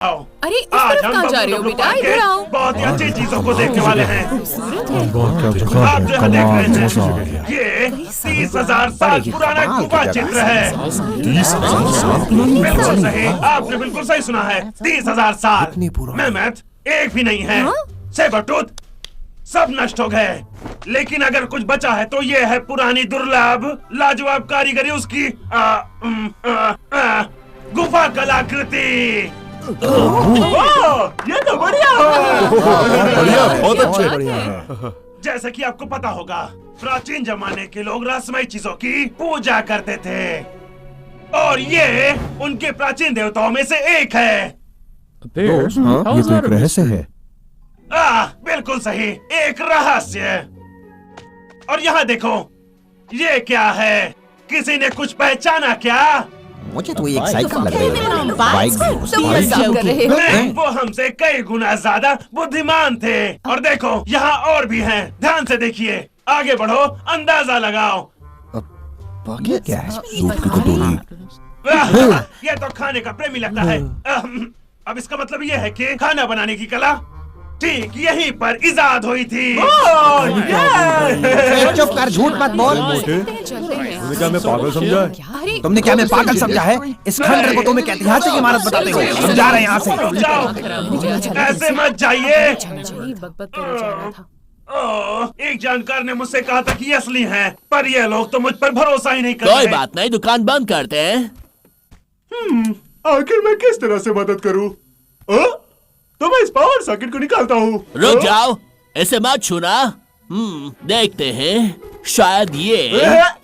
अरे इस तरफ कहाँ जा रहे हो बेटा? इधर आओ। बहुत ही अच्छी चीजों को देखने वाले हैं। आप जो देख रहे हैं ये 30,000 साल पुराना गुफा चित्र है। 30,000 साल पुरानी बिल्कुल सही, आपने बिल्कुल सही सुना है। 30,000 साल। मेहमत एक भी नहीं है। सेबरटूथ सब नष्ट हो गए, लेकिन अगर कुछ बचा है तो ये है पुरानी दुर्लभ लाजवाब कारीगरी उसकी गुफा कलाकृति। ये तो बढ़िया बढ़िया, बहुत अच्छे। जैसा कि आपको पता होगा, प्राचीन जमाने के लोग रहस्यमय चीजों की पूजा करते थे और ये उनके प्राचीन देवताओं में से एक है। दोस्त, हाँ, ये तो एक रहस्य है। बिल्कुल सही, एक रहस्य। और यहाँ देखो, ये क्या है? किसी ने कुछ पहचाना क्या? मुझे तो एक साइकिल लग रही है। बाइक कर रहे हो? नहीं, वो हमसे कई गुना ज्यादा बुद्धिमान थे। और देखो, यहाँ और भी हैं। ध्यान से देखिए, आगे बढ़ो, अंदाजा लगाओ। ये क्या है? सूप की कटोरी। ये तो खाने का प्रेमी लगता है। अब इसका मतलब ये है कि खाना बनाने की कला ठीक यहीं पर इजाद हुई थी। चुप कर, झूठ मत बोल। तुमने क्या मैं पागल समझा है? तुमने क्या मैं पागल समझा है? इस खंडर को तुम एक ऐतिहासिक इमारत बताते हो। हम जा रहे हैं यहाँ से। जाओ, ऐसे मत जाइए। एक जानकार ने मुझसे कहा था कि ये असली हैं, पर ये लोग तो मुझ पर भरोसा ही नहीं कर रहे। कोई बात नहीं, दुकान बंद करते हैं। आखिर मैं किस तरह से मदद करूं? तो मैं इस पावर सॉकेट को निकालता हूँ। रुक जाओ, इसे मत छूना। देखते हैं, शायद ये।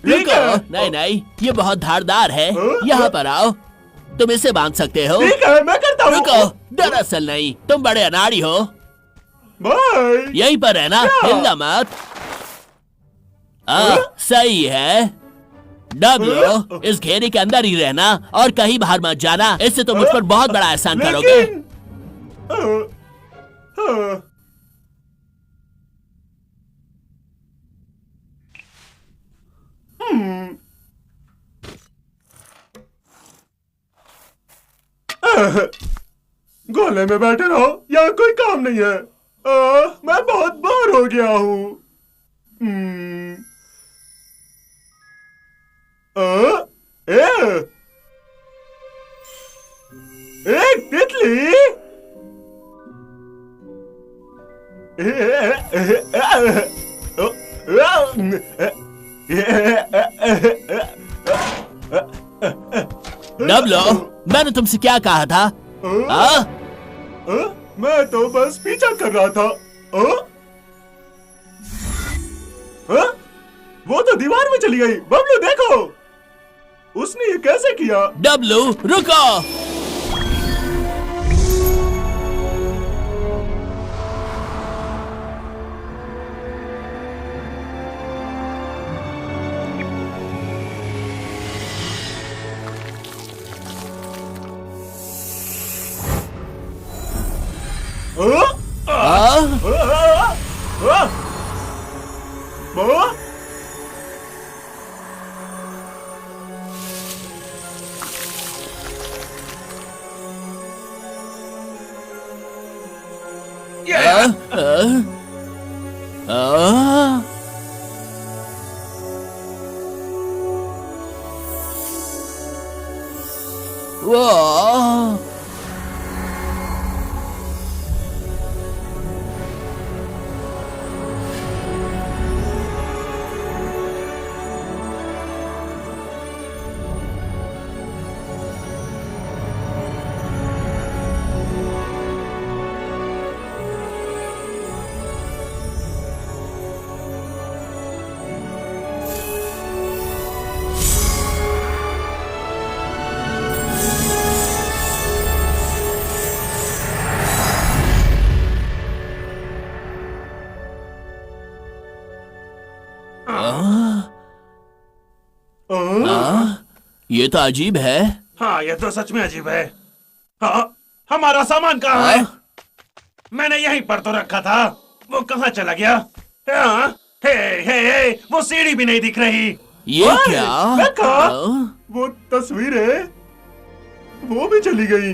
रुको, नहीं नहीं, ये बहुत धारदार है। यहाँ पर आओ, तुम इसे बांध सकते हो। ठीक है, मैं करता हूँ। रुको, दरअसल नहीं, तुम बड़े अनाड़ी हो। बाय। यहीं पर रहना, हिलना मत। सही है। डब्ल्यू, इस घेरे के अंदर ही रहना और कहीं बाहर मत जाना। इससे तुम मुझ पर बहुत बड़ा एहसान करोगे। गोले में बैठे रहो, यहाँ कोई काम नहीं है। मैं बहुत बोर हो गया हूँ। एक तितली। डब्लो, मैंने तुमसे क्या कहा था? मैं तो बस पीछा कर रहा था। वो तो दीवार में चली गई। बबलू देखो, उसने ये कैसे किया? डब्लू रुको। ये तो अजीब है। हाँ, ये तो सच में अजीब है। हाँ, हमारा सामान कहाँ है? मैंने यहीं पर तो रखा था। वो कहाँ चला गया? हाँ, हे, वो सीढ़ी भी नहीं दिख रही। ये क्या? वो तस्वीरें वो भी चली गई।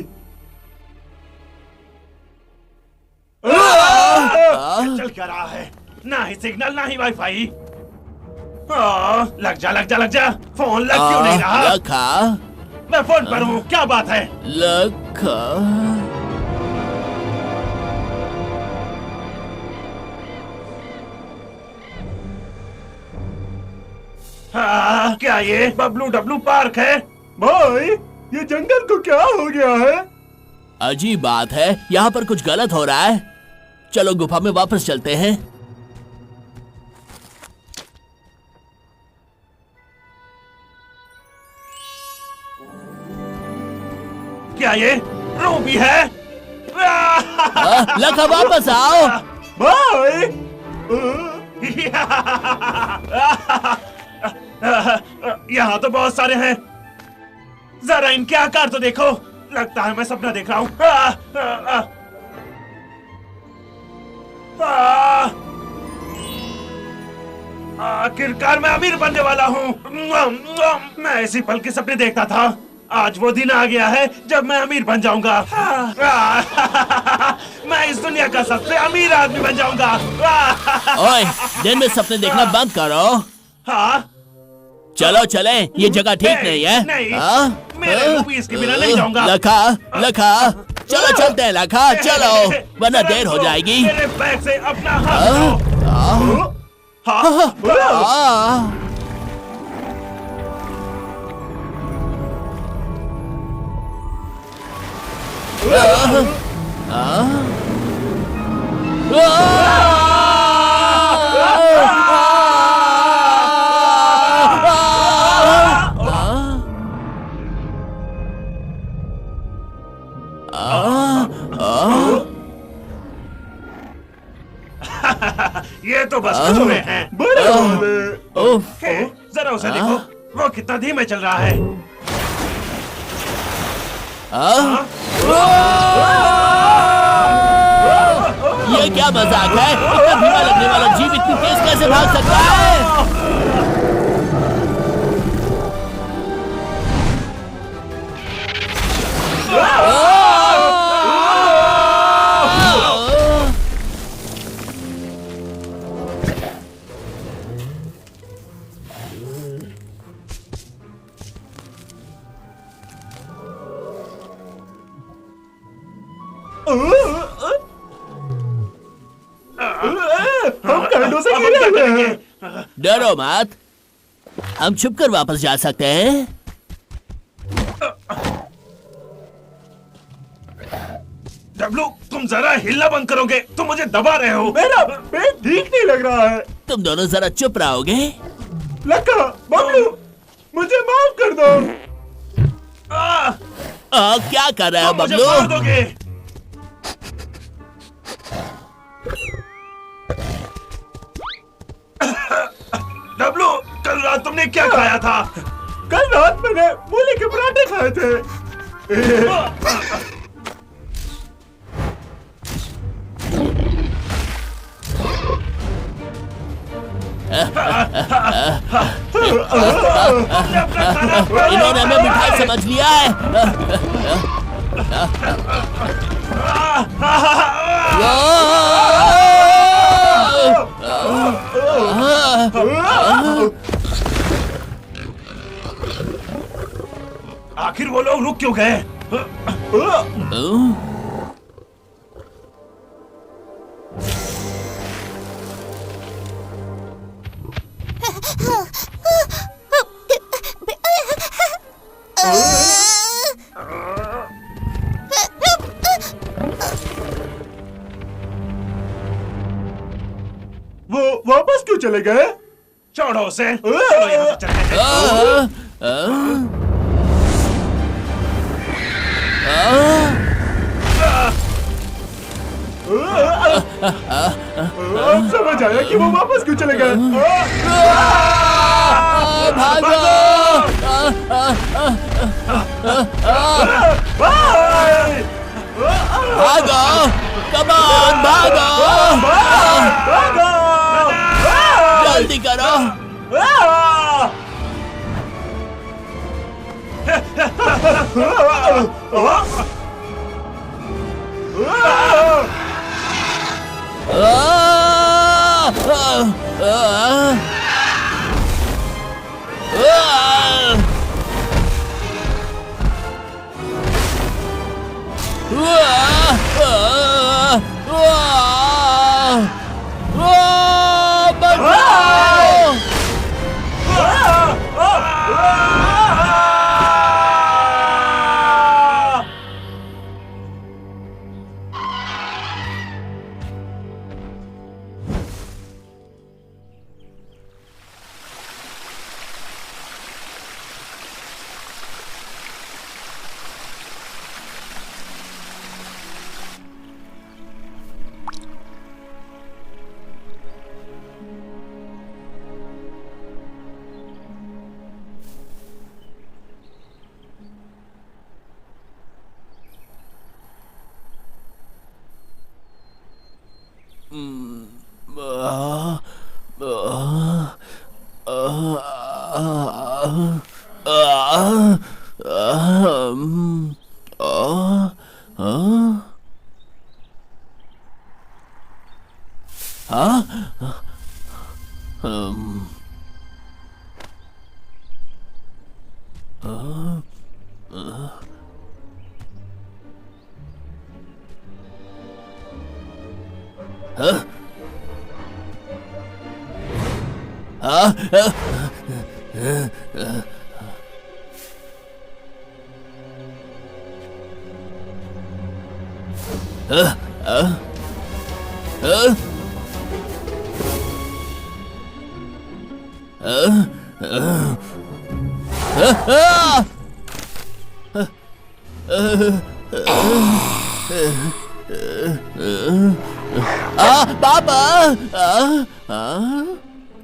क्या रहा है? ना ही सिग्नल ना ही वाईफाई। लग जा लग जा लग जा। फोन लग क्यों नहीं रहा? लखा, मैं फोन पर हूँ, क्या बात है? लखा। क्या ये बबलू डब्लू पार्क है? भाई ये जंगल को क्या हो गया है? अजीब बात है, यहाँ पर कुछ गलत हो रहा है। चलो गुफा में वापस चलते हैं। क्या ये रूबी है? लखा वापस आओ। भाई यहाँ तो बहुत सारे हैं। जरा इनके आकार तो देखो। लगता है मैं सपना देख रहा हूँ। आखिरकार मैं अमीर बनने वाला हूँ। मैं इसी पल के सपने देखता था। आज वो दिन आ गया है जब मैं अमीर बन जाऊंगा। मैं इस दुनिया का सबसे अमीर आदमी बन जाऊंगा। ओए, दिन में सपने देखना बंद करो। हाँ, चलो चले, ये जगह ठीक नहीं है। नहीं, हाँ? मेरे रूबी इसके बिना नहीं जाऊंगा। लखा, लखा, चलो चलते हैं लखा, चलो, वरना देर हो जाएगी। मेरे बैग से अपना हाथ लो। हाँ, ये तो बस कचरे हैं। बड़े वाले। हे, जरा उसे देखो, वो कितना धीमे चल रहा है। ये क्या मजाक है? इतना धीमा लगने वाला जीव इतनी तेज कैसे भाग सकता है? हम कांडों से घिरे हुए हैं। डरो मत, हम छुप कर वापस जा सकते हैं। डब्लू, तुम जरा हिलना बंद करोगे? तुम मुझे दबा रहे हो। मेरा पेट ठीक नहीं लग रहा है। तुम दोनों जरा चुप रहोगे? लखा, बबलू, मुझे माफ कर दो। क्या कर रहे हो तुम मुझे बबलू? मार दोगे। डब्लू, कल रात तुमने क्या खाया था? कल रात मैंने मूली के पराठे खाए थे। इन्होंने हमें मिठाई समझ लिया है। आखिर वो लोग रुक क्यों गए? वो वापस क्यों चले गए? छोड़ो उसे। चलो यहाँ से चलते हैं। अब समझ आया कि वो वापस क्यों चले गए। भागो! भागो! कम ऑन, भागो! जल्दी करो!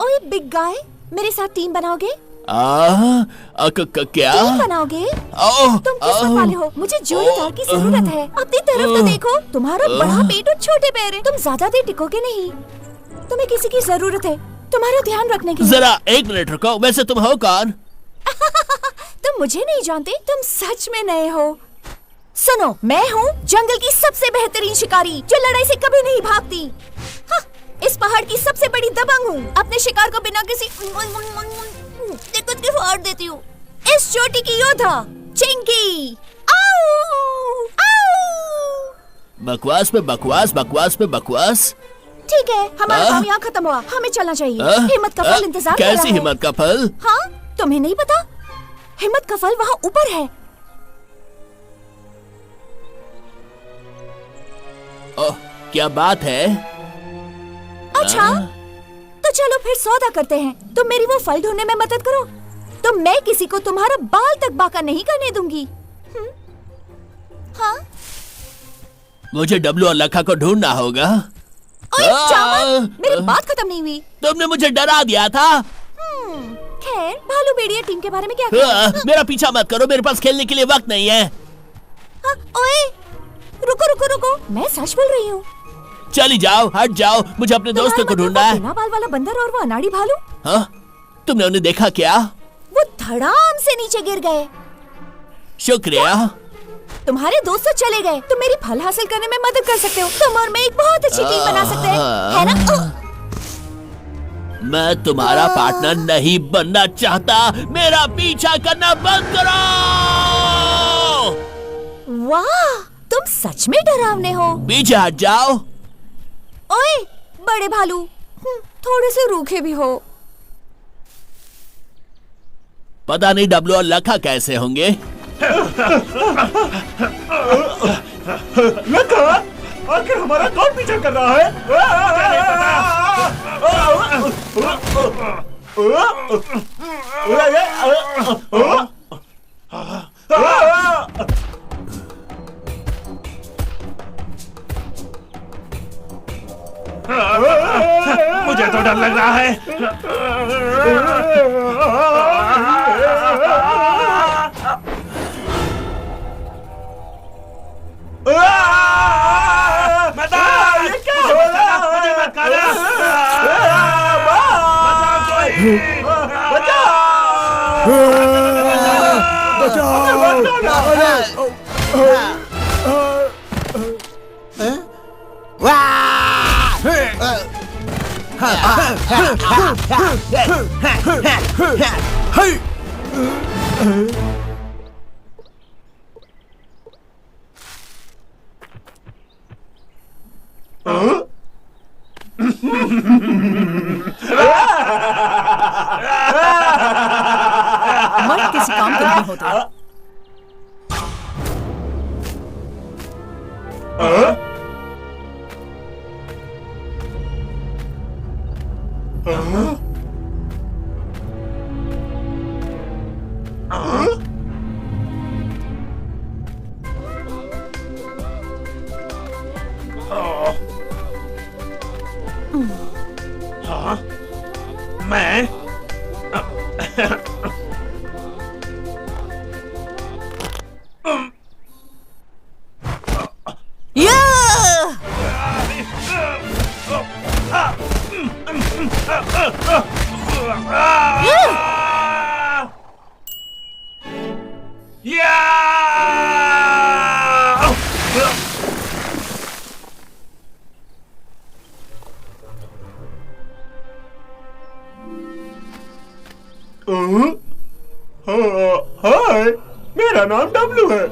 ओए बिग गाय, मेरे साथ टीम बनाओगे? क्या टीम बनाओगे? तुम किस्मत वाले हो, मुझे जोड़ीदार की जरूरत है। अपनी तरफ तो देखो, तुम्हारा बड़ा पेट और छोटे पैर है, तुम ज्यादा देर टिकोगे नहीं। तुम्हें किसी की जरूरत है, तुम्हारा ध्यान रखने की। जरा 1 मिनट रुको, वैसे तुम हो कौन? तुम मुझे नहीं जानते, तुम सच में नए हो। सुनो, मैं हूँ जंगल की सबसे बेहतरीन शिकारी जो लड़ाई से कभी नहीं भागती। हाँ, इस पहाड़ की सबसे बड़ी दबंग हूँ। अपने शिकार को बिना किसी दिक्कत के फाड़ देती हूँ। इस चोटी की योद्धा चिंकी। आओ, आओ। बकवास पे बकवास, बकवास पे बकवास। ठीक है, हमारा काम यहाँ खत्म हुआ, हमें चलना चाहिए। हिम्मत का फल इंतजार कर रहा है। कैसी हिम्मत का फल? हाँ, तुम्हें नहीं पता? हिम्मत का फल वहाँ ऊपर है। ओह, क्या बात है? अच्छा, तो चलो फिर सौदा करते हैं। तुम मेरी वो फल ढूंढने में मदद करो, तो मैं किसी को तुम्हारा बाल तक बाका नहीं करने दूंगी। हाँ? मुझे डब्लू और लखा को ढूंढना होगा। ओए चावल, मेरी बात खत्म नहीं हुई। तुमने मुझे डरा दिया था। खैर, भालू भेड़िया टीम के बारे में क्या कहना? मेरा पीछा मत करो, मेरे पास खेलने के लिए वक्त नहीं है। ओए, रुको रुको रुको, मैं सच बोल रही हूँ। चली जाओ, हट जाओ, मुझे अपने दोस्तों को ढूंढना है। बिना बाल वाला बंदर और वो अनाड़ी भालू। हाँ? तुमने उन्हें देखा क्या? वो धड़ाम से नीचे गिर गए। शुक्रिया। तुम्हारे दोस्त तो चले गए, तुम मेरी फल हासिल करने में मदद कर सकते हो। तुम और मैं एक बहुत अच्छी टीम बना सकते हैं, है ना? मैं तुम्हारा पार्टनर नहीं बनना चाहता। मेरा पीछा करना बंद करो। वाह, तुम सच में डरावने हो। पीछे हट जाओ। ओए बड़े भालू, थोड़े से रूखे भी हो। पता नहीं डब्लू और लखा कैसे होंगे। लखा, आखिर हमारा कौन पीछा कर रहा है? मुझे तो डर लग रहा है। मुझे मत खाना। मर्द किसी काम के नहीं होते। मैं हाय, मेरा नाम डब्लू है।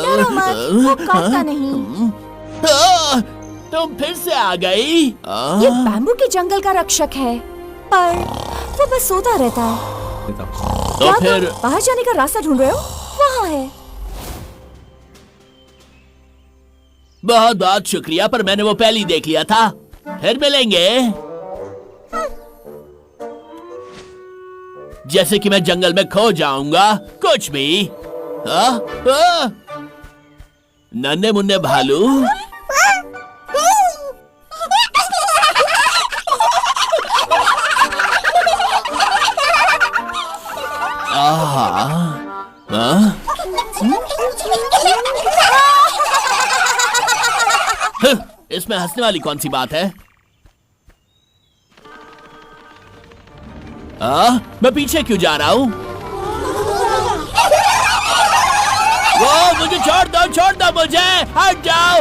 डरो मत, वो काटता नहीं। तुम फिर से आ गई। ये बैम्बू के जंगल का रक्षक है, पर वो बस सोता रहता है। तो क्या फिर तुम बाहर जाने का रास्ता ढूंढ रहे हो? वहाँ है। बहुत बहुत शुक्रिया, पर मैंने वो पहले ही देख लिया था। फिर मिलेंगे। जैसे कि मैं जंगल में खो जाऊंगा, कुछ भी। नन्हे मुन्ने भालू। इसमें हंसने वाली कौन सी बात है? मैं पीछे क्यों जा रहा हूँ? वो मुझे छोड़ दो मुझे, हट जाओ।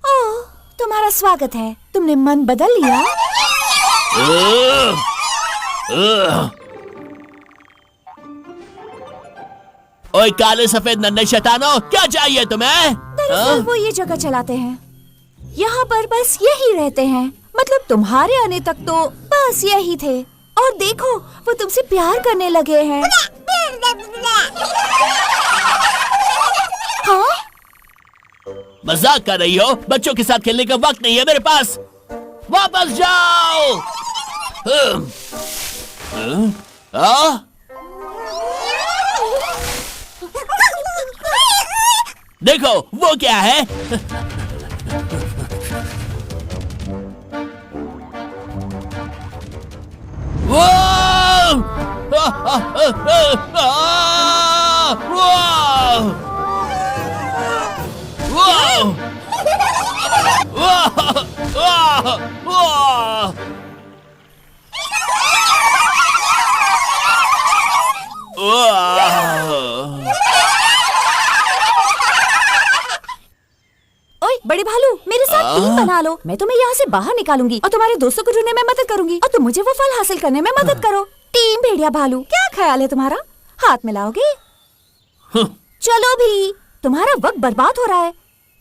ओह, तुम्हारा स्वागत है। तुमने मन बदल लिया? ओए काले सफेद नन्हे शैतानो, क्या चाहिए तुम्हें? दरअसल वो ये जगह चलाते हैं, यहाँ पर बस यही रहते हैं। मतलब तुम्हारे आने तक तो बस यही थे, और देखो वो तुमसे प्यार करने लगे हैं। हाँ? मजाक कर रही हो? बच्चों के साथ खेलने का वक्त नहीं है मेरे पास। वापस जाओ। देखो वो क्या है? वो ओए बड़े भालू, मेरे साथ टीम बना लो। मैं तुम्हें यहाँ से बाहर निकालूंगी और तुम्हारे दोस्तों को ढूंढने में मदद करूंगी, और तुम मुझे वो फल हासिल करने में मदद करो। टीम भेड़िया भालू, क्या ख्याल है तुम्हारा? हाथ मिलाओगे? चलो भी, तुम्हारा वक्त बर्बाद हो रहा है।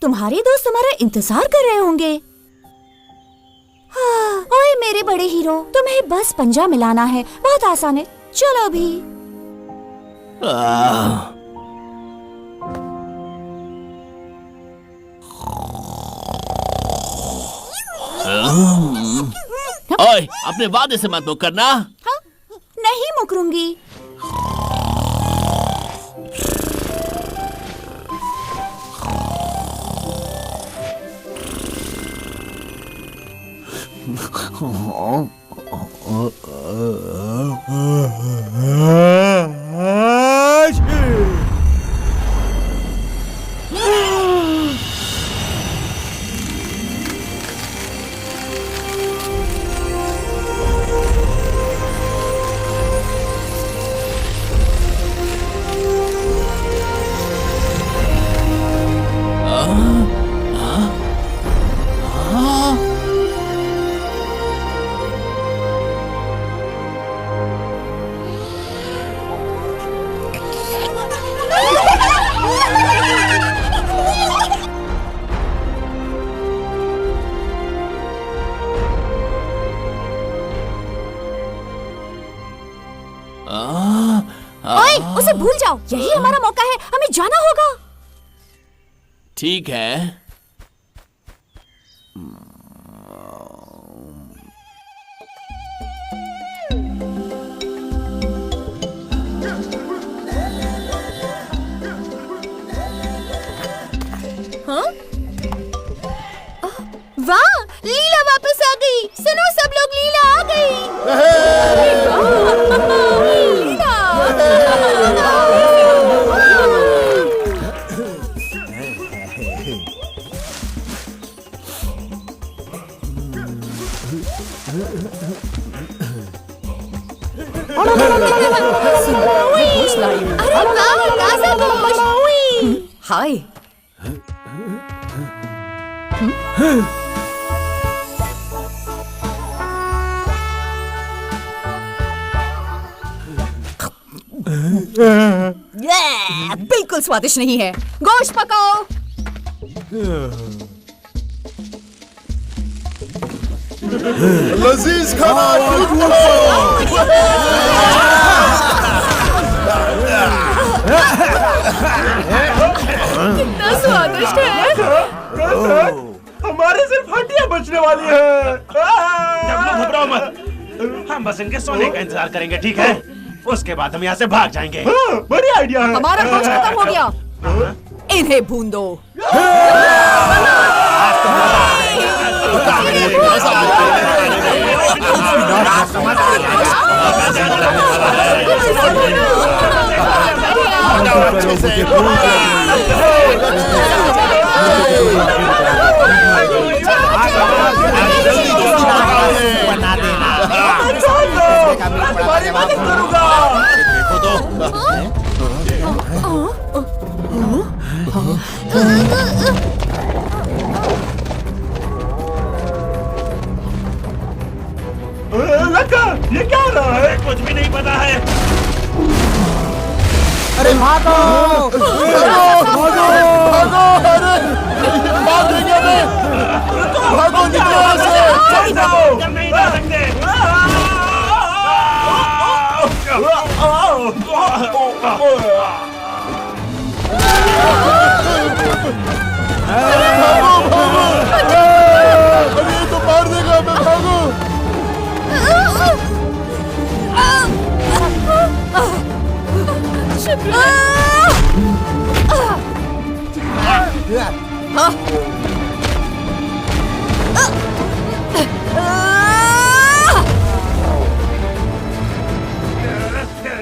तुम्हारे दोस्त तुम्हारा इंतजार कर रहे होंगे। हाँ, ओए मेरे बड़े हीरो, तुम्हें बस पंजा मिलाना है, बहुत आसान है। चलो भी। ओए, अपने वादे से मत मुकरना। हाँ? नहीं मुकरूंगी। ओए, उसे भूल जाओ। यही हमारा मौका है, हमें जाना होगा। ठीक है। हाँ? वाह, लीला वापस आ गई। सुनो सब लोग, लीला आ गई। लीला। अरे वाह, ताजा गोश्त। हाय। बिल्कुल स्वादिष्ट नहीं है। गोश्त पकाओ। लजीज खाना कितना स्वादिष्ट है। हमारे सिर्फ हड्डियां बचने वाली है। घबराओ मत, हम बस इनके सोने का इंतजार करेंगे, ठीक है? उसके बाद हम यहाँ से भाग जाएंगे। बड़ी आइडिया है। हमारा गोश्त खत्म हो गया। इन्हें भून दो। बना देना। तुम्हारी मदद करूंगा। देखो तो। लक्का, ये क्या हो रहा है? कुछ भी नहीं पता है। अरे भागो! भागो! अरे भाग देंगे हमें। भागो, निकलो यहाँ से। हम नहीं जा सकते। अरे ये तो मार देगा हमें, भागो।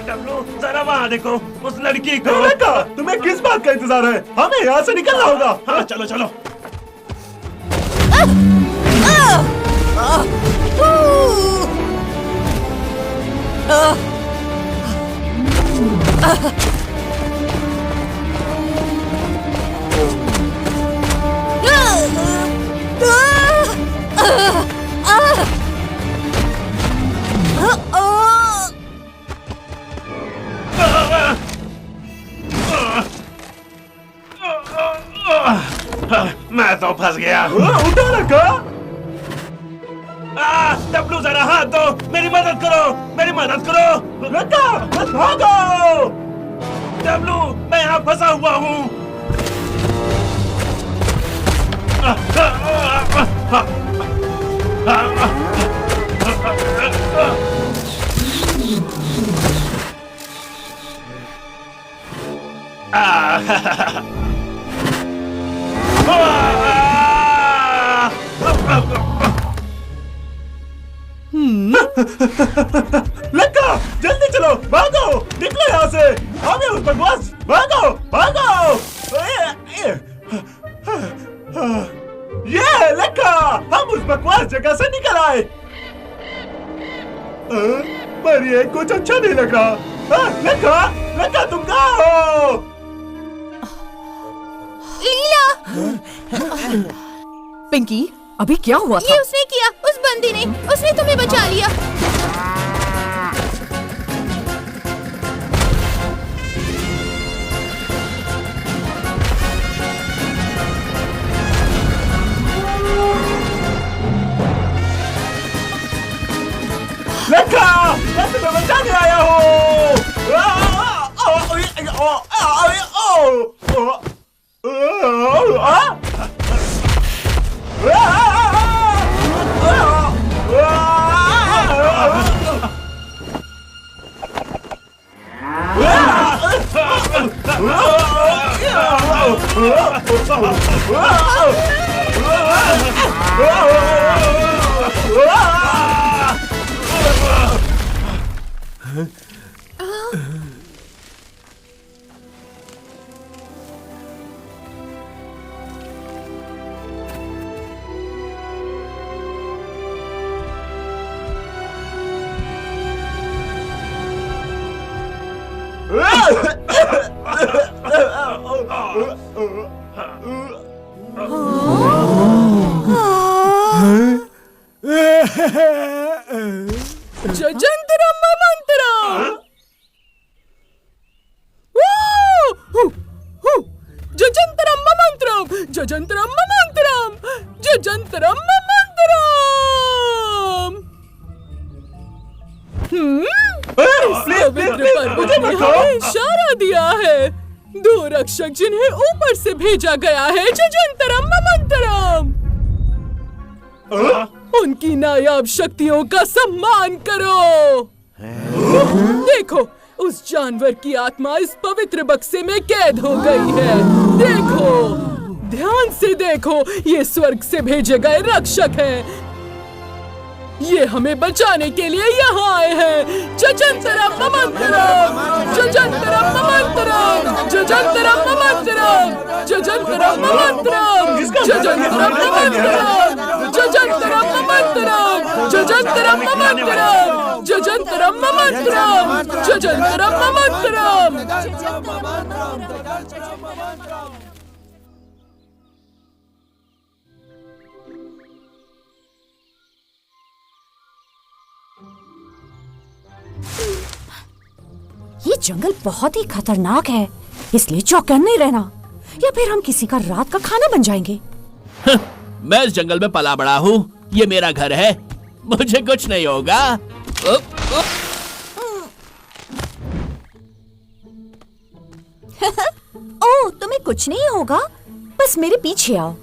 डब्लू, जरा वहाँ देखो, उस लड़की को। लक्का, तुम्हें किस बात का इंतजार है? हमें यहाँ से निकलना होगा। हाँ, चलो चलो। मैं तो फंस गया। उठो लक्का। डब्लू, जरा हाथ दो, मेरी मदद करो, मेरी मदद करो। लक्का, बस भागो। डब्लू, मैं यहाँ फंसा हुआ हूँ। लक्का जल्दी चलो, भागो, निकलो यहाँ से, आगे उस बकवास, भागो भागो। ये लक्का, हम उस बकवास जगह से निकल आए। पर ये कुछ अच्छा नहीं लग रहा। लक्का, लक्का तुम कहाँ हो? लीला! पिंकी, अभी क्या हुआ था? ये उसने किया, उस बंदी ने, उसने तुम्हें बचा लिया। लक्का, मैं तुम्हें बचाने आया हूँ। जजंतरम मंत्रम। जजंतरम मंत्रम, जजंतरम मंत्रम, जजंतरम मंत्रम। पवित्र पर्वत ने हमें इशारा दिया है। दो रक्षक जिन्हें ऊपर से भेजा गया है, जजंतरम मंत्रम। उनकी नायाब शक्तियों का सम्मान करो। देखो, उस जानवर की आत्मा इस पवित्र बक्से में कैद हो गई है। देखो, ध्यान से देखो, ये स्वर्ग से भेजे गए रक्षक हैं। ये हमें बचाने के लिए यहाँ आए हैं। जजंतरम मंत्रम, जजंतरम मंत्रम, जजंतरम मंत्रम, जजंतरम मंत्रम, जजंतरम मंत्रम, जजंतरम मंत्रम, जजंतरम मंत्रम, जजंतरम मंत्रम, जजंतरम मंत्रम। ये जंगल बहुत ही खतरनाक है, इसलिए चौकन्ने रहना, या फिर हम किसी का रात का खाना बन जाएंगे। मैं इस जंगल में पला बड़ा हूँ, ये मेरा घर है, मुझे कुछ नहीं होगा। ओह, तुम्हें कुछ नहीं होगा, बस मेरे पीछे आओ।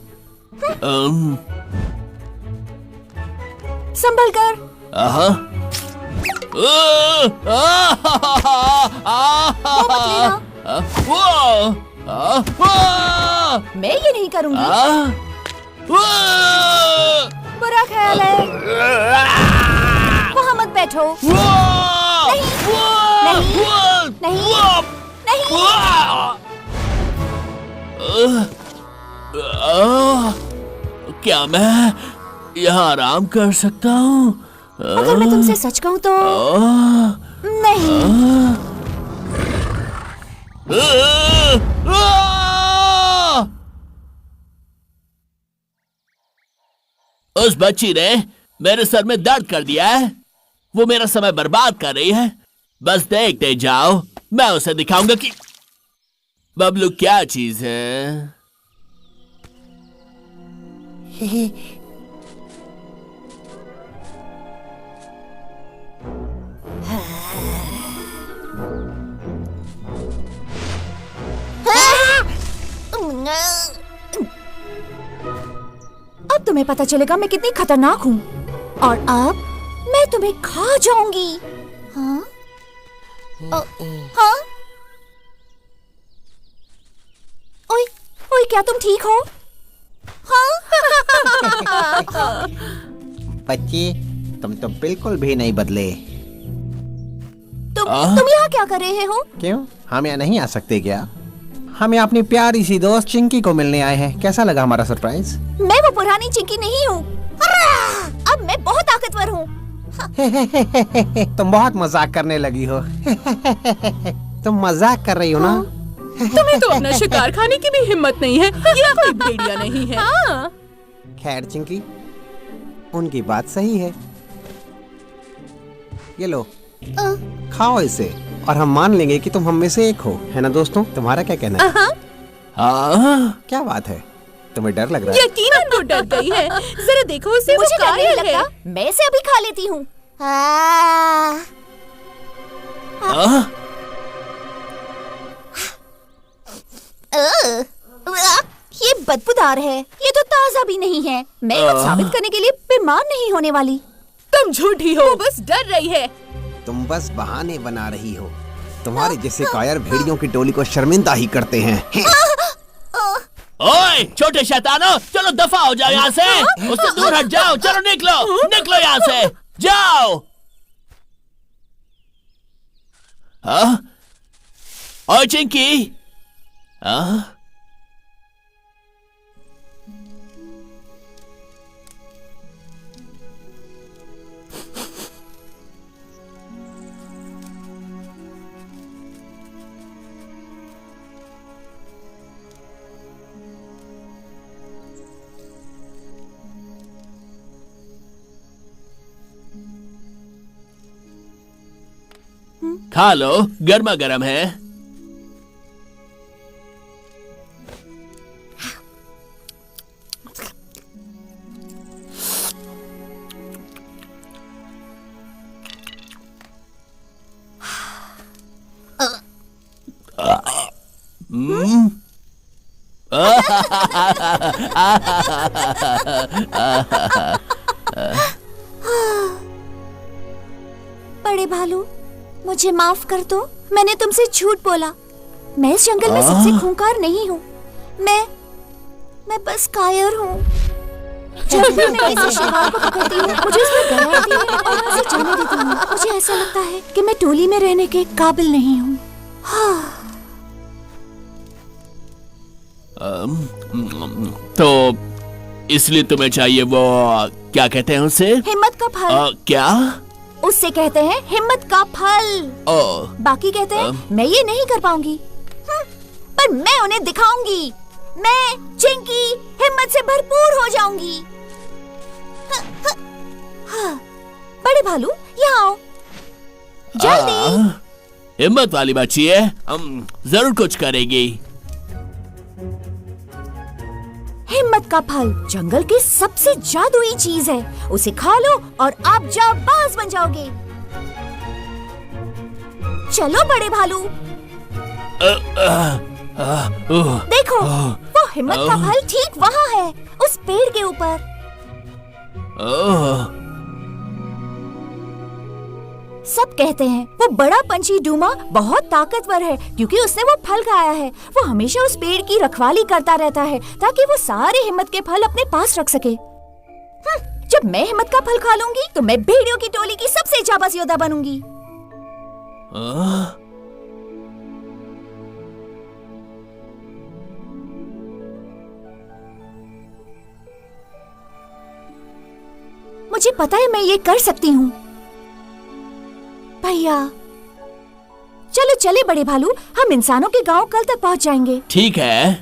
संभल कर। मैं ये नहीं करूंगी। बुरा ख्याल है। वहाँ मत बैठो। नहीं, नहीं, नहीं, नहीं। क्या मैं यहाँ आराम कर सकता हूँ? अगर मैं तुमसे सच कहूँ तो नहीं। उस बच्ची ने मेरे सर में दर्द कर दिया है। वो मेरा समय बर्बाद कर रही है। बस देखते जाओ, मैं उसे दिखाऊंगा कि बबलू क्या चीज है। अब तुम्हें पता चलेगा मैं कितनी खतरनाक हूँ, और अब मैं तुम्हें खा जाऊंगी। हाँ? हाँ? ओए, ओए, क्या तुम ठीक हो? हाँ? बच्ची, तुम तो बिल्कुल भी नहीं बदले। तुम यहाँ क्या कर रहे हो? क्यों, हम यहाँ नहीं आ सकते क्या? हम यहाँ अपनी प्यारी सी दोस्त चिंकी को मिलने आए हैं। कैसा लगा हमारा सरप्राइज? मैं वो पुरानी चिंकी नहीं हूँ। अब मैं बहुत ताकतवर हूँ। तुम बहुत मजाक करने लगी हो। तुम मजाक कर रही हो ना? तुम्हें तो अपना शिकार खाने की भी हिम्मत नहीं है। ये कोई भेड़िया नहीं है। हाँ। खैर चिंकी, उनकी बात सही है। ये लो, खाओ इसे और हम मान लेंगे कि तुम हम में से एक हो, है ना दोस्तों? तुम्हारा क्या कहना है? हाँ। क्या बात है, तुम्हें डर लग रहा है? यकीनन वो डर गई है। जरा देखो उसे, वो मुझे डर नहीं कायल लगता। है। मैं इसे अभी खा लेती हूँ। ये बदबूदार है। ये तो ताजा भी नहीं है। मैं कुछ साबित करने के लिए बीमार नहीं होने वाली। तुम झूठी हो, बस डर रही है। तुम बस बहाने बना रही हो। तुम्हारे जैसे कायर भेड़ियों की टोली को शर्मिंदा ही करते हैं। ओए छोटे शैतानो, चलो दफा हो जाओ यहाँ से। उससे दूर हट जाओ। चलो निकलो, निकलो यहाँ से, जाओ। हाँ? ओए चिंकी। हाँ? खा लो, गर्मा गर्म है। बड़े भालू, मुझे माफ कर दो। मैंने तुमसे झूठ बोला। मैं इस जंगल में सबसे खूंखार नहीं हूँ। मैं बस कायर हूँ। जब भी मैं किसी शिकार को पकड़ती हूँ, मुझे उसमें डर आती है और मैं उसे जाने देती हूँ। मुझे ऐसा लगता है कि मैं टोली में रहने के काबिल नहीं हूँ। तो इसलिए तुम्हें चाहिए वो, क्या कहते हैं उसे? हिम्मत का फल। क्या? उससे कहते हैं हिम्मत का फल। बाकी कहते हैं मैं ये नहीं कर पाऊंगी। पर मैं उन्हें दिखाऊंगी। मैं चिंकी हिम्मत से भरपूर हो जाऊंगी। बड़े भालू, यहाँ आओ जल्दी। हिम्मत वाली बच्ची है, जरूर कुछ करेगी। हिम्मत का फल जंगल की सबसे जादुई चीज है। उसे खा लो और आप जाबाज बन जाओगे। चलो बड़े भालू। देखो, वो हिम्मत का फल ठीक वहाँ है, उस पेड़ के ऊपर। सब कहते हैं वो बड़ा पंछी डूमा बहुत ताकतवर है क्योंकि उसने वो फल खाया है। वो हमेशा उस पेड़ की रखवाली करता रहता है ताकि वो सारे हिम्मत के फल अपने पास रख सके। जब मैं हिम्मत का फल खा लूंगी तो मैं भेड़ियों की टोली की सबसे जाबाज योद्धा बनूंगी। मुझे पता है मैं ये कर सकती हूँ भैया। चलो चले बड़े भालू, हम इंसानों के गांव कल तक पहुंच जाएंगे। ठीक है।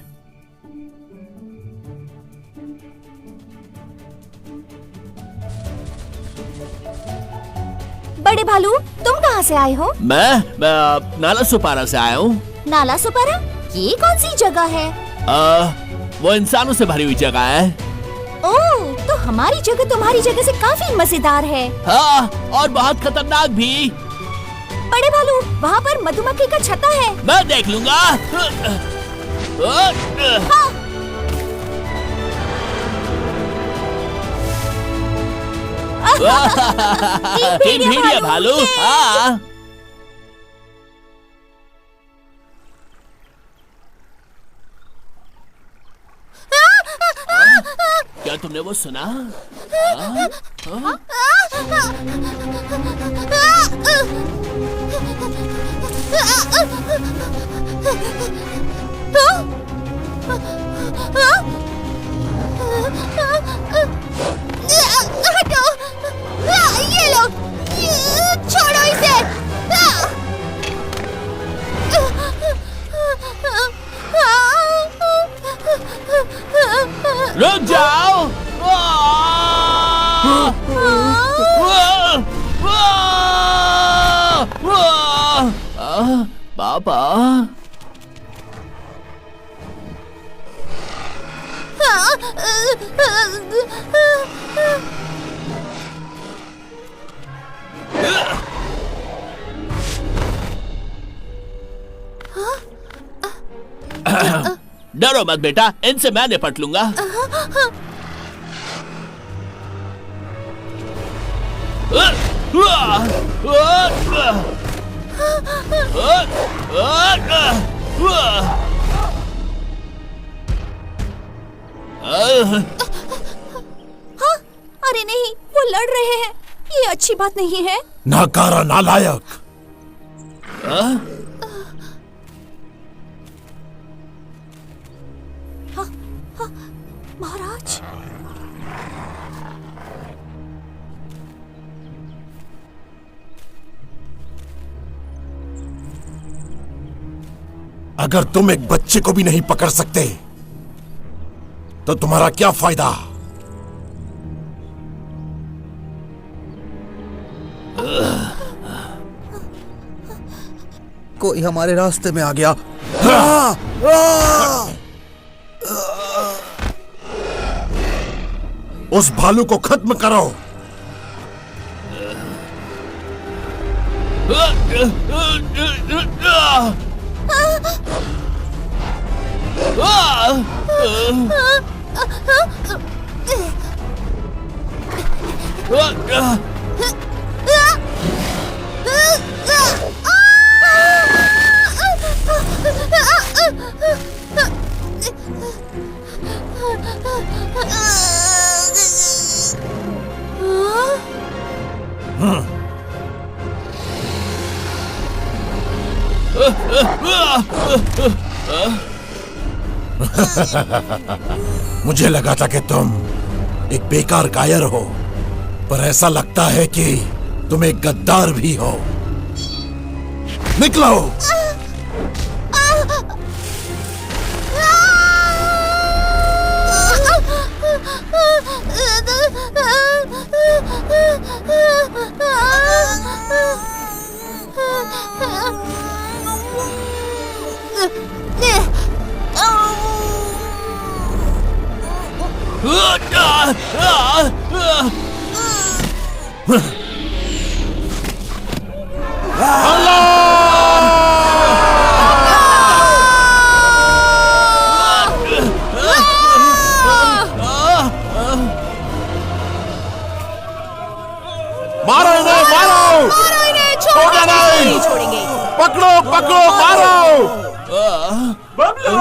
बड़े भालू, तुम कहाँ से आए हो? मैं नाला सुपारा से आया हूँ। नाला सुपारा? ये कौन सी जगह है? वो इंसानों से भरी हुई जगह है। ओह, तो हमारी जगह तुम्हारी जगह से काफी मजेदार है। हाँ, और बहुत खतरनाक भी। बड़े भालू, वहाँ पर मधुमक्खी का छत्ता है। मैं देख लूंगा। हाँ। तीन भेड़िया भालू। हाँ। क्या तुमने वो सुना? हटो, ये लो, छोड़ो इसे। रुक जाओ। पापा, डरो मत बेटा, इनसे मैं निपट लूंगा। हाँ? अरे नहीं, वो लड़ रहे हैं। ये अच्छी बात नहीं है। नाकारा नालायक। महाराज, अगर तुम एक बच्चे को भी नहीं पकड़ सकते तो तुम्हारा क्या फायदा? कोई हमारे रास्ते में आ गया। उस भालू को खत्म करो। मुझे लगा था कि तुम एक बेकार कायर हो, पर ऐसा लगता है कि तुम एक गद्दार भी हो। निकलो। मारो इन्हें, मारो, नहीं छोड़ेंगे। पकड़ो पकड़ो, मारो। बबलू,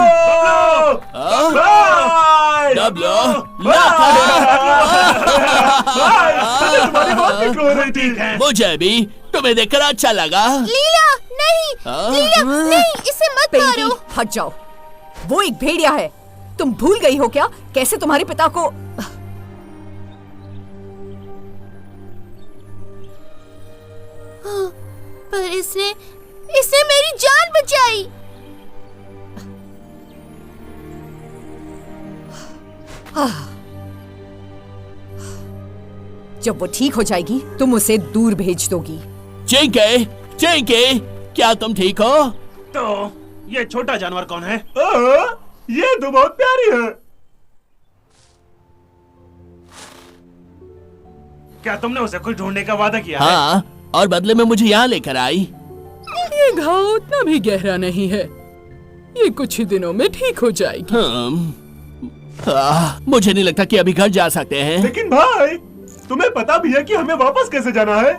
डब्लो, तुम्हारी बहुत फिक्र हो रही थी। मुझे भी तुम्हें देखकर अच्छा लगा। लीला, नहीं, लीला, नहीं, इसे मत मारो। हट जाओ, वो एक भेड़िया है। तुम भूल गई हो क्या कैसे तुम्हारे पिता को? पर इसने मेरी जान बचाई। जब वो ठीक हो जाएगी तुम उसे दूर भेज दोगी। चिंकी, चिंकी, क्या तुम ठीक हो? तो ये छोटा जानवर कौन है? ये तो बहुत प्यारी है। क्या तुमने उसे कुछ ढूंढने का वादा किया है? हाँ, और बदले में मुझे यहाँ लेकर आई। ये घाव उतना भी गहरा नहीं है, ये कुछ ही दिनों में ठीक हो जाएगी। मुझे नहीं लगता कि अभी घर जा सकते हैं। लेकिन भाई, तुम्हें पता भी है कि हमें वापस कैसे जाना है?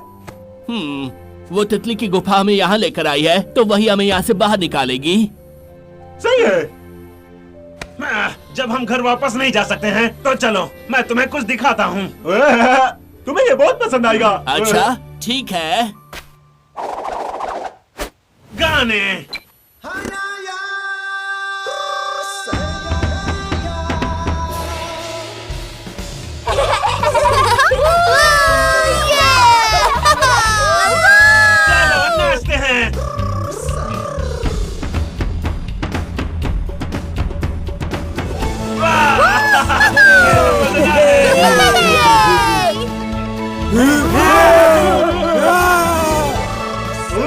वो तितली की गुफा हमें यहाँ लेकर आई है, तो वही हमें यहाँ से बाहर निकालेगी। सही है। जब हम घर वापस नहीं जा सकते हैं तो चलो मैं तुम्हें कुछ दिखाता हूँ। तुम्हें ये बहुत पसंद आएगा। अच्छा ठीक है। गाने। चलो नाचते हैं।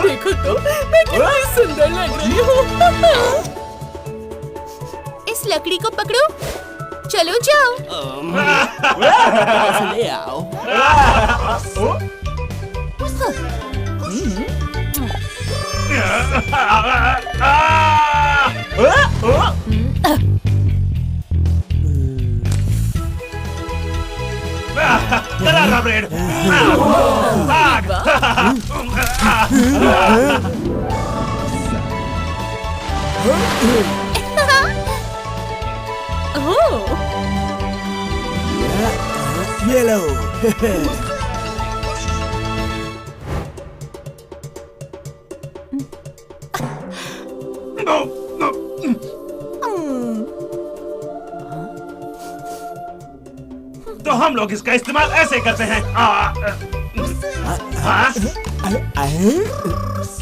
देखो तो मैं कितनी सुंदर लग रही हूँ। इस लकड़ी को पकड़ो, चलो जाओ। ऐसे ले आओ। करारा ब्रेड। भाग। ये लो। तो हम लोग इसका इस्तेमाल ऐसे करते हैं।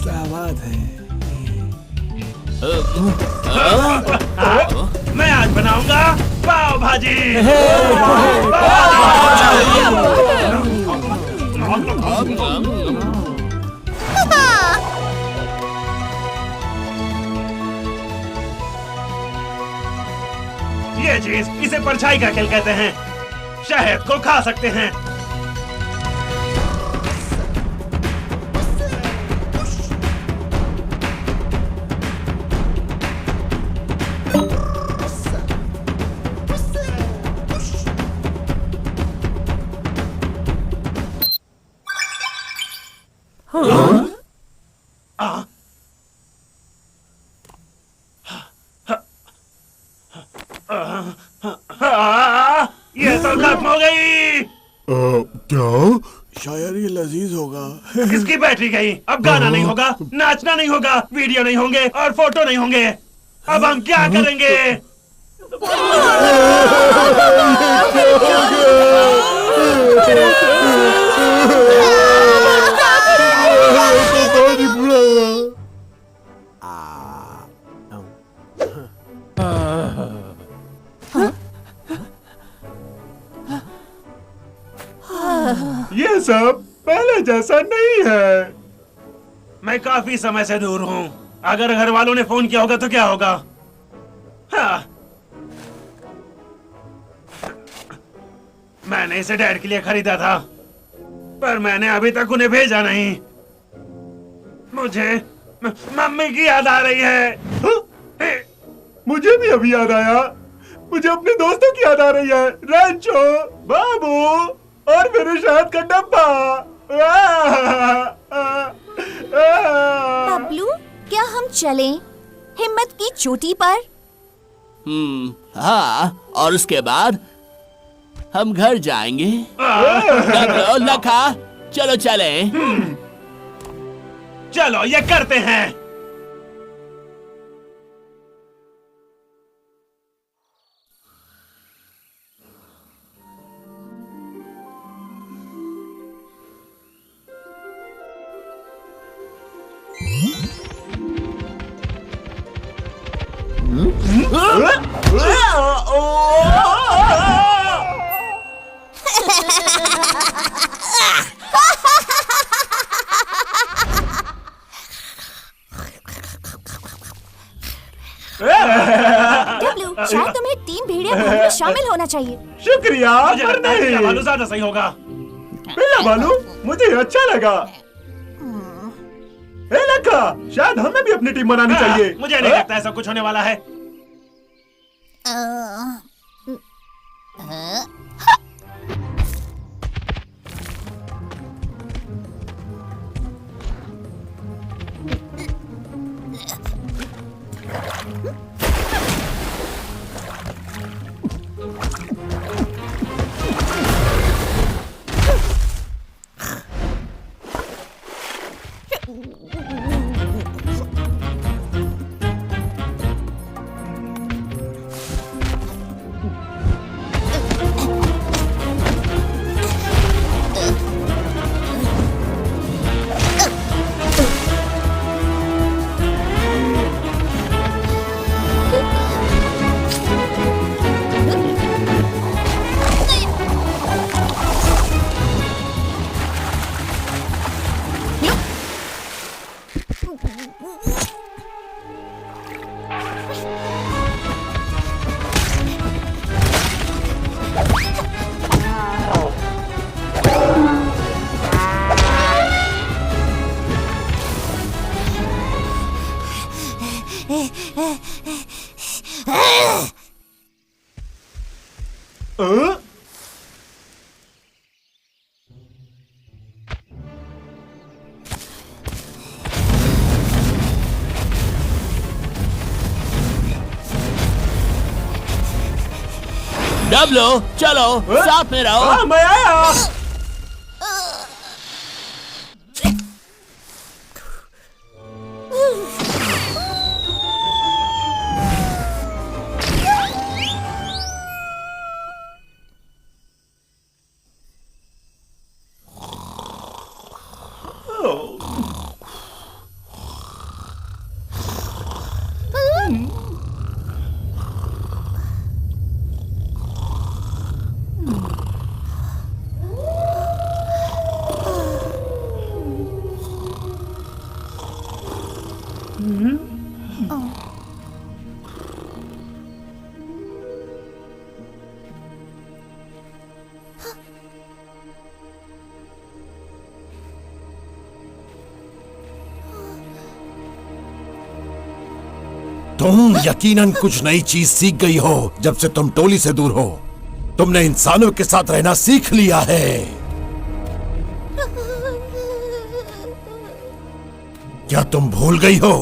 क्या बात है। मैं आज बनाऊंगा पाव भाजी। ये चीज, इसे परछाई का खेल कहते हैं। शहद को खा सकते हैं। ये तो खत्म हो गई। क्या? शायद ये लजीज होगा। इसकी बैटरी गई। अब गाना नहीं होगा, नाचना नहीं होगा, वीडियो नहीं होंगे और फोटो नहीं होंगे। अब हम क्या करेंगे? ये सब पहले जैसा नहीं है। मैं काफी समय से दूर हूँ। अगर घर वालों ने फोन किया होगा तो क्या होगा? हाँ। मैंने इसे डैड के लिए खरीदा था, पर मैंने अभी तक उन्हें भेजा नहीं। मुझे मम्मी की याद आ रही है। मुझे भी अभी याद आया। मुझे अपने दोस्तों की याद आ रही है। रैंचो, बाबू और मेरे शहद का डब्बा। बबलू, क्या हम चलें हिम्मत की चोटी पर? हाँ, और उसके बाद हम घर जाएंगे। डब्लो, लखा, चलो चले। चलो ये करते हैं। डब्लू, शायद तुम्हें टीम भेड़िया ग्रुप में शामिल होना चाहिए। शुक्रिया। मुझे लगता है बिल्ला भालू ज्यादा सही होगा। बिल्ला भालू, मुझे अच्छा लगा। ए लखा, शायद हमें भी अपनी टीम बनानी चाहिए। मुझे नहीं लगता ऐसा कुछ होने वाला है। डब्लू चलो साथ में रहो। हाँ, मैं आया। तुम यकीनन कुछ नई चीज सीख गई हो जब से तुम टोली से दूर हो। तुमने इंसानों के साथ रहना सीख लिया है। क्या तुम भूल गई हो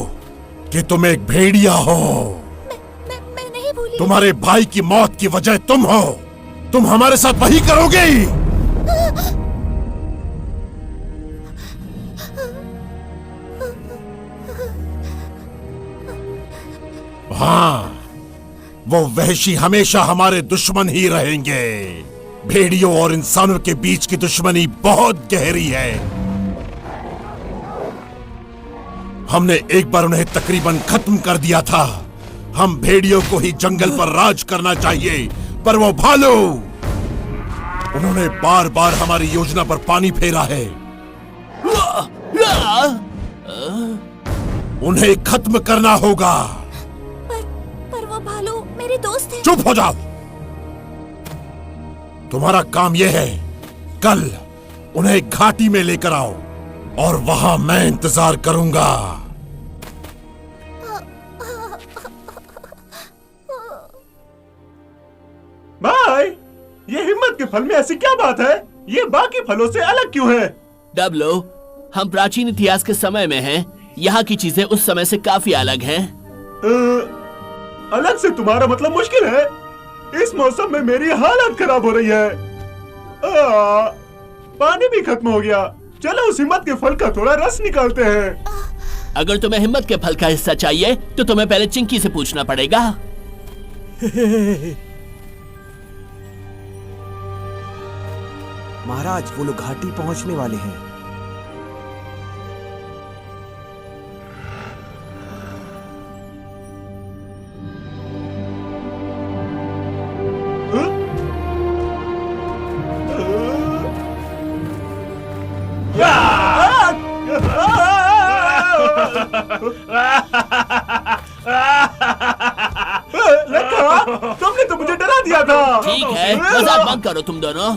कि तुम एक भेड़िया हो? मैं नहीं भूली। तुम्हारे भाई की मौत की वजह तुम हो। तुम हमारे साथ वही करोगी। हाँ, वो वहशी हमेशा हमारे दुश्मन ही रहेंगे। भेड़ियों और इंसानों के बीच की दुश्मनी बहुत गहरी है। हमने एक बार उन्हें तकरीबन खत्म कर दिया था। हम भेड़ियों को ही जंगल पर राज करना चाहिए, पर वो भालू, उन्होंने बार बार हमारी योजना पर पानी फेरा है। उन्हें खत्म करना होगा। पर वो भालू मेरे दोस्त हैं। चुप हो जाओ। तुम्हारा काम यह है, कल उन्हें घाटी में लेकर आओ और वहां मैं इंतजार करूंगा। भाई, ये हिम्मत के फल में ऐसी क्या बात है? ये बाकी फलों से अलग क्यों है? डब्लू, हम प्राचीन इतिहास के समय में हैं। यहाँ की चीजें उस समय से काफी अलग हैं। अलग से तुम्हारा मतलब मुश्किल है। इस मौसम में मेरी हालत खराब हो रही है। पानी भी खत्म हो गया। चलो उस हिम्मत के फल का थोड़ा रस निकालते हैं। अगर तुम्हें हिम्मत के फल का हिस्सा चाहिए तो तुम्हें पहले चिंकी से पूछना पड़ेगा। महाराज, वो लोग घाटी पहुंचने वाले हैं। तुमने तो मुझे डरा दिया था। ठीक है, मजाक बंद करो तुम दोनों।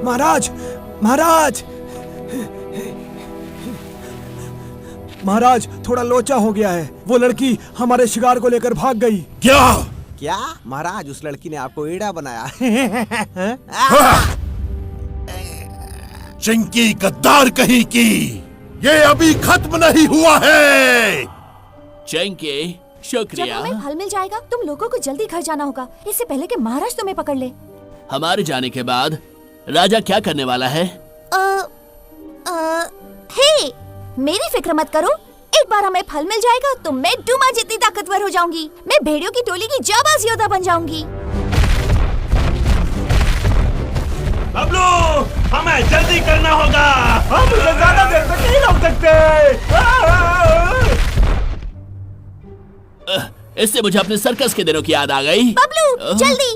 महाराज, महाराज, महाराज, थोड़ा लोचा हो गया है। वो लड़की हमारे शिकार को लेकर भाग गई। क्या? क्या महाराज, उस लड़की ने आपको एड़ा बनाया? चिंकी गद्दार कहीं की, ये अभी खत्म नहीं हुआ है। चिंकी, जब शुक्रिया। हमें फल मिल जाएगा तुम लोगों को जल्दी घर जाना होगा, इससे पहले कि महाराज तुम्हें पकड़ ले। हमारे जाने के बाद राजा क्या करने वाला है? हे, मेरी फिक्र मत करो। एक बार हमें फल मिल जाएगा तो मैं डूमा जितनी ताकतवर हो जाऊंगी। मैं भेड़ियों की टोली की जाबाज योद्धा बन जाऊंगी। बबलू, हमें जल्दी करना होगा। हम उसे ज्यादा देर तक नहीं रोक सकते। इससे मुझे अपने सर्कस के दिनों की याद आ गई। बबलू, जल्दी।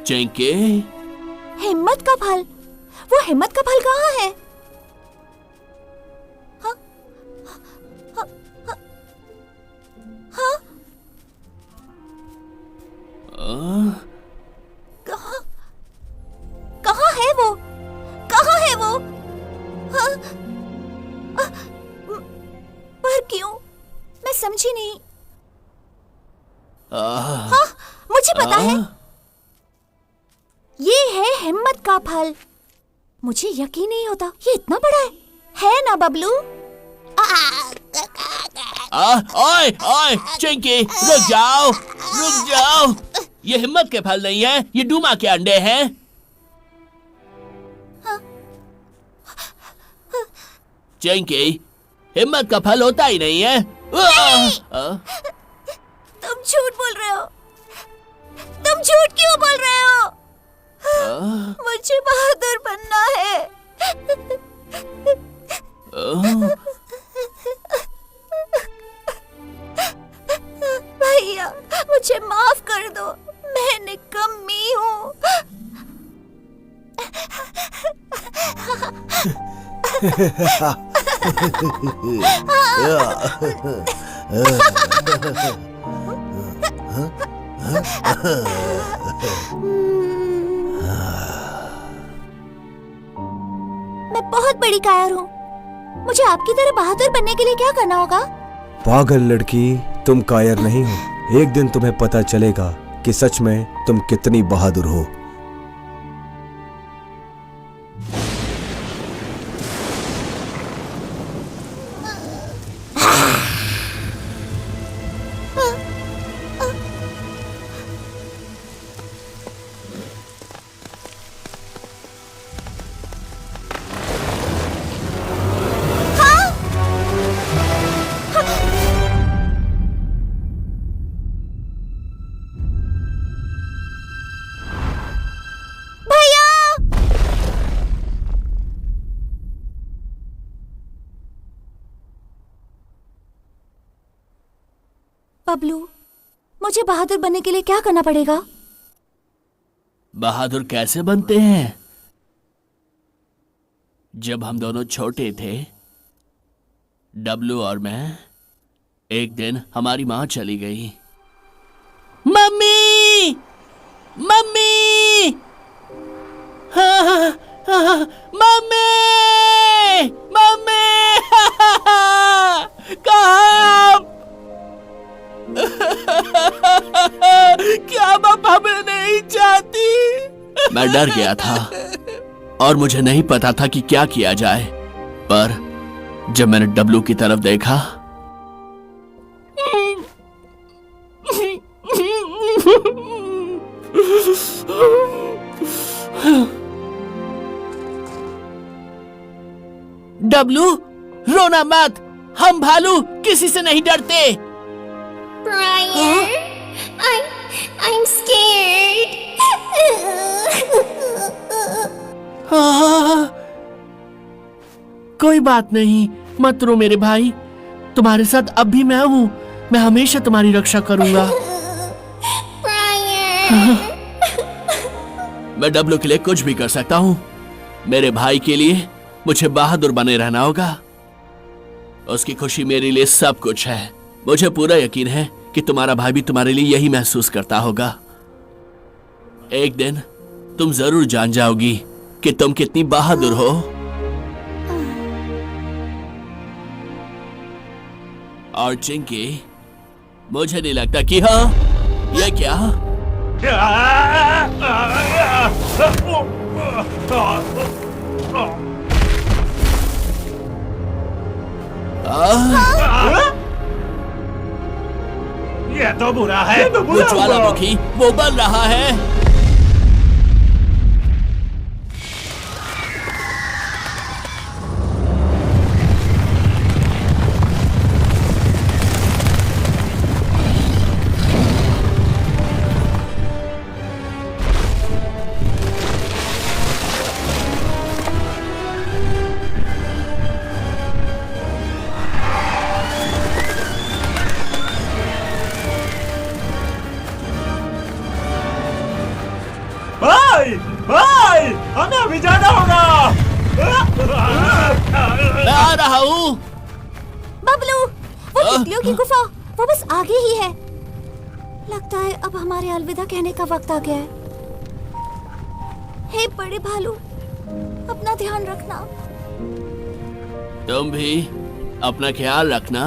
चिंकी, हिम्मत का फल? वो हिम्मत का फल कहाँ है? हाँ? हाँ? हाँ? कहाँ? कहाँ है वो? कहाँ है वो? हाँ? पर क्यों? मैं समझी नहीं। हाँ, मुझे पता है। ये है हिम्मत का फल। मुझे यकीन नहीं होता ये इतना बड़ा है ना बबलू? ओए ओए चिंकी, रुक जाओ, रुक जाओ। ये हिम्मत के फल नहीं है, ये डूमा के अंडे हैं। चिंकी, हिम्मत का फल होता ही नहीं है। तुम झूठ बोल रहे हो। तुम झूठ क्यों बोल रहे हो? मुझे बहादुर बनना है। भैया, मुझे माफ कर दो। मैं निकम्मी हूँ। मैं बहुत बड़ी कायर हूँ। मुझे आपकी तरह बहादुर बनने के लिए क्या करना होगा? पागल लड़की, तुम कायर नहीं हो। एक दिन तुम्हें पता चलेगा कि सच में तुम कितनी बहादुर हो। बबलू, मुझे बहादुर बनने के लिए क्या करना पड़ेगा? बहादुर कैसे बनते हैं? जब हम दोनों छोटे थे, डब्लू और मैं, एक दिन हमारी माँ चली गई। मम्मी, मम्मी, मम्मी, मम्मी, कहाँ? क्या मम्मा हमें नहीं चाहती? मैं डर गया था और मुझे नहीं पता था कि क्या किया जाए, पर जब मैंने डब्लू की तरफ देखा, डब्लू, रोना मत, हम भालू किसी से नहीं डरते। Brian, I'm scared. कोई बात नहीं, मत रो मेरे भाई। तुम्हारे साथ अब भी मैं हूँ। मैं हमेशा तुम्हारी रक्षा करूंगा। Brian. मैं डब्लू के लिए कुछ भी कर सकता हूँ। मेरे भाई के लिए मुझे बहादुर बने रहना होगा। उसकी खुशी मेरे लिए सब कुछ है। मुझे पूरा यकीन है कि तुम्हारा भाई भी तुम्हारे लिए यही महसूस करता होगा। एक दिन तुम जरूर जान जाओगी कि तुम कितनी बहादुर हो। और चिंकी, मुझे नहीं लगता कि हाँ, ये क्या? ये तो बुरा है। वो ज्वालामुखी, वो बन रहा है। आ रहा हूँ। बबलू, वो तितलियों की गुफा, वो बस आगे ही है। लगता है अब हमारे अलविदा कहने का वक्त आ गया है। हे बड़े भालू, अपना ध्यान रखना। तुम भी अपना ख्याल रखना।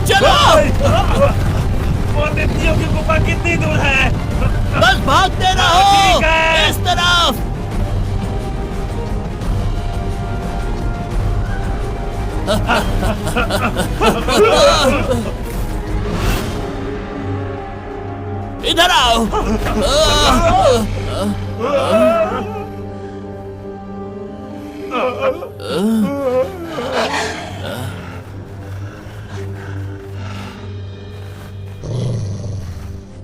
चलो, वो तितलियों की गुफा कितनी दूर है? बस भागते रहो ठीक है। इस तरफ। इधर आओ।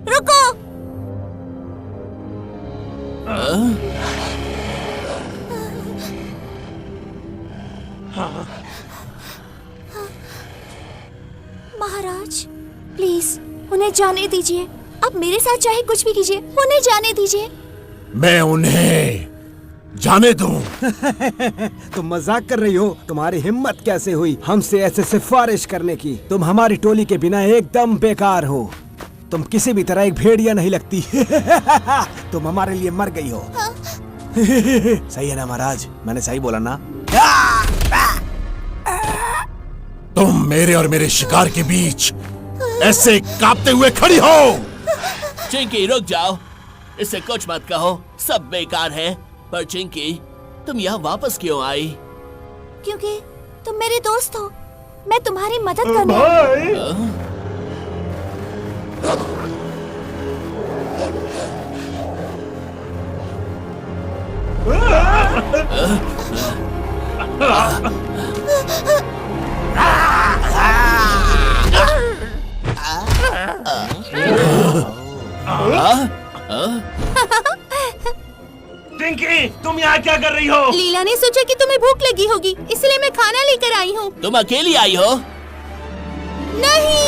रुको। महाराज, प्लीज उन्हें जाने दीजिए। अब मेरे साथ चाहे कुछ भी कीजिए, उन्हें जाने दीजिए। मैं उन्हें जाने दूं? तुम मजाक कर रही हो? तुम्हारी हिम्मत कैसे हुई हमसे ऐसे सिफारिश करने की? तुम हमारी टोली के बिना एकदम बेकार हो। तुम किसी भी तरह एक भेड़िया नहीं लगती। तुम हमारे लिए मर गई हो। सही है ना महाराज? मैंने सही बोला ना? तुम मेरे और मेरे शिकार के बीच ऐसे कांपते हुए खड़ी हो? चिंकी, रुक जाओ। इससे कुछ मत कहो, सब बेकार है। पर चिंकी, तुम यहाँ वापस क्यों आई? क्योंकि तुम मेरे दोस्त हो। मैं तुम्हारी मदद करने आई हूँ। टिंकी, तुम यहाँ क्या कर रही हो? लीला ने सोचा कि तुम्हें भूख लगी होगी, इसलिए मैं खाना लेकर आई हूँ। तुम अकेली आई हो? नहीं।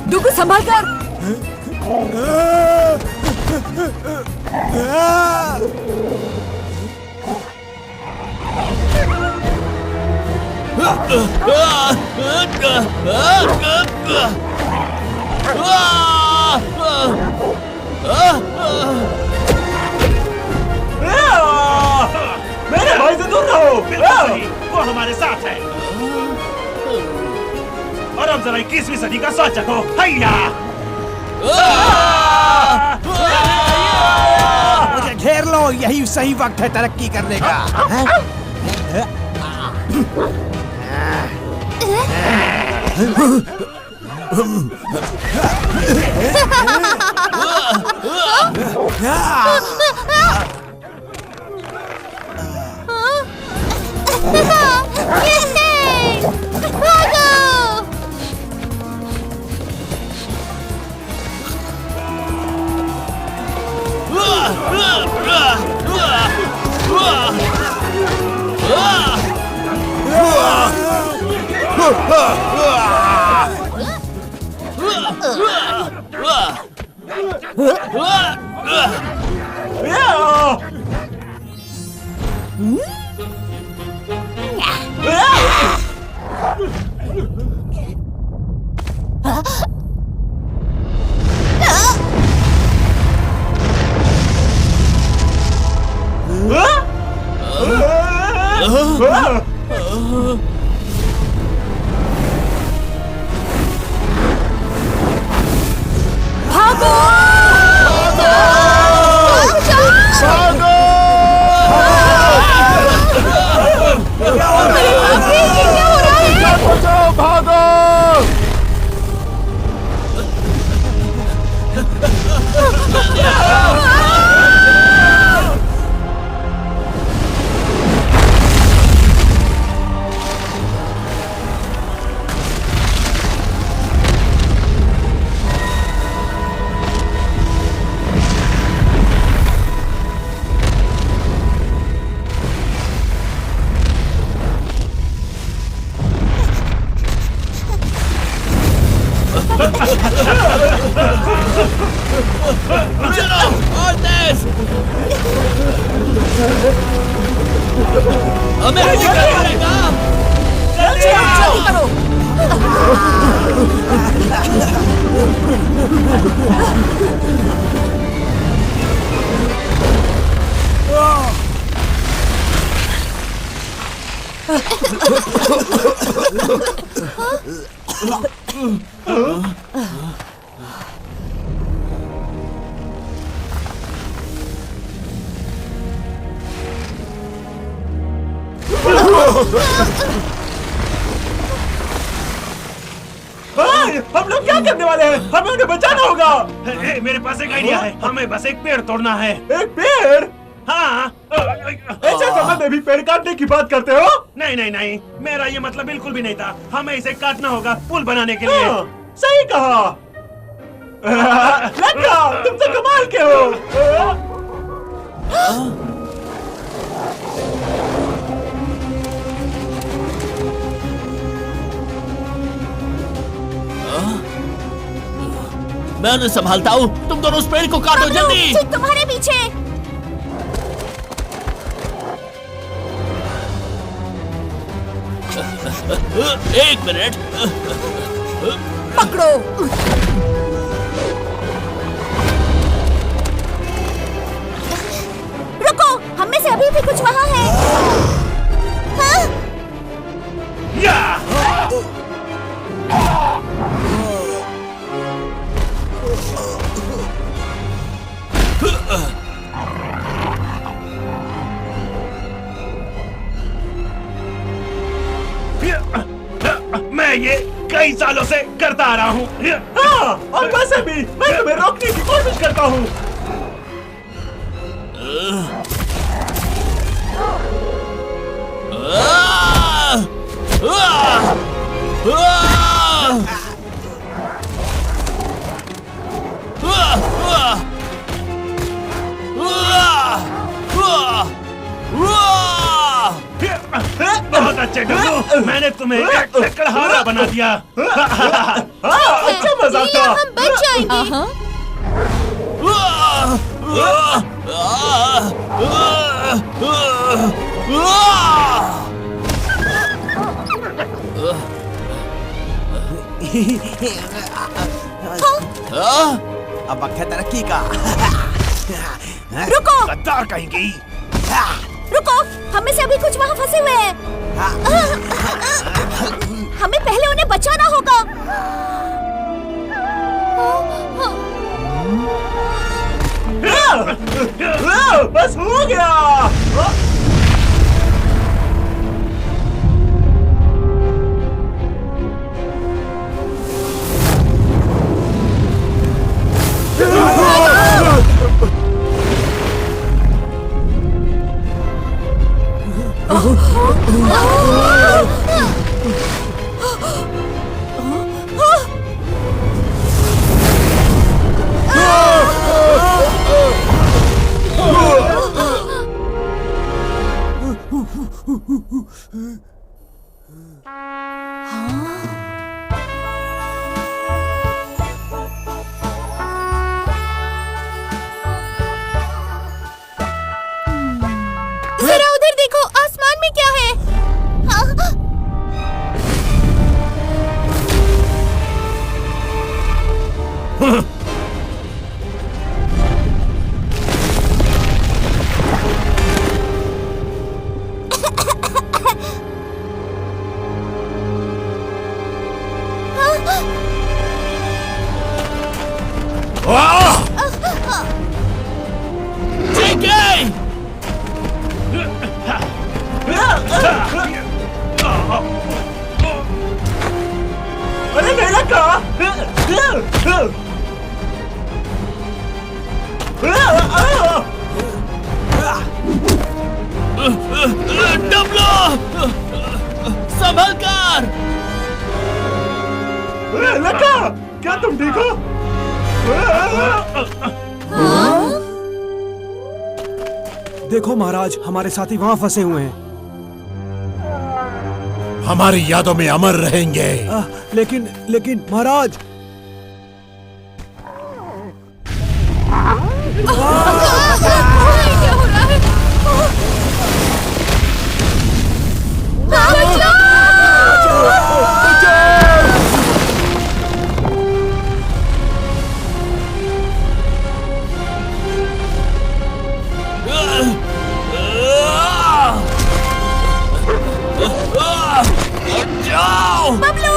डुगू, संभाल कर। मेरे भाई से दूर रहो। वो हमारे साथ है। और अब जरा 21वीं सदी का स्वाद चखो। हैया! मुझे घेर लो, यही सही वक्त है तरक्की करने का। चलो और तेज। हमें निकलना पड़ेगा। जल्दी करो। हम लोग क्या करने वाले हैं? हमें उन्हें बचाना होगा। मेरे पास एक आइडिया है। हमें बस एक पेड़ तोड़ना है। एक पेड़? हाँ। ऐसे समय में भी पेड़ काटने की बात करते हो? नहीं नहीं नहीं, मेरा ये मतलब बिल्कुल भी नहीं था। हमें इसे काटना होगा पुल बनाने के लिए। सही कहा। लड़का, तुम तो कमाल के हो। मैं उन्हें संभालता हूँ। तुम दोनों उस पेड़ को काटो जल्दी। ठीक तुम्हारे पीछे। एक मिनट। पकड़ो। रुको, हम में से अभी भी कुछ वहाँ है। हाँ? मैं ये कई सालों से करता आ रहा हूँ। हाँ, और वैसे भी मैं तुम्हें रोकने की कोशिश करता हूँ। बहुत अच्छे डुगू, मैंने तुम्हें एक लकड़हारा बना दिया। अच्छा मजाक था। हम बच जाएंगे। अब वक्त है तरक्की का। रुको, गद्दार कहेंगी। रुको, हम में से अभी कुछ वहाँ फंसे हुए हैं। हमें पहले उन्हें बचाना होगा। बस हो गया। वाह! चिंकी! अरे मेरा कहा डब्लो! संभल कर! लका, क्या तुम ठीक हो? देखो महाराज, हमारे साथी वहाँ फंसे हुए हैं। हमारी यादों में अमर रहेंगे। लेकिन महाराज, क्या हो रहा है?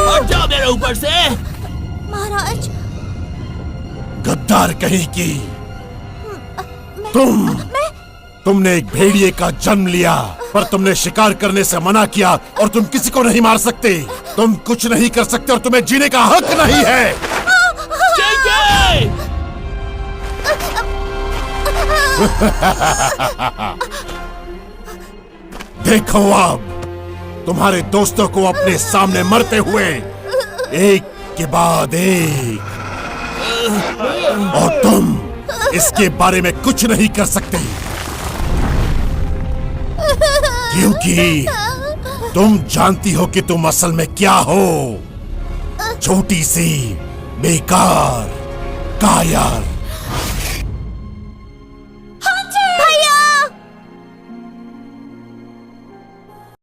हट जाओ मेरे ऊपर से! महाराज, गद्दार कहीं की तुमने एक भेड़िए का जन्म लिया, पर तुमने शिकार करने से मना किया और तुम किसी को नहीं मार सकते। तुम कुछ नहीं कर सकते और तुम्हें जीने का हक नहीं है। चिंकी! देखो अब तुम्हारे दोस्तों को अपने सामने मरते हुए, एक के बाद एक, और तुम इसके बारे में कुछ नहीं कर सकते, क्योंकि तुम जानती हो कि तुम असल में क्या हो। छोटी सी बेकार कायर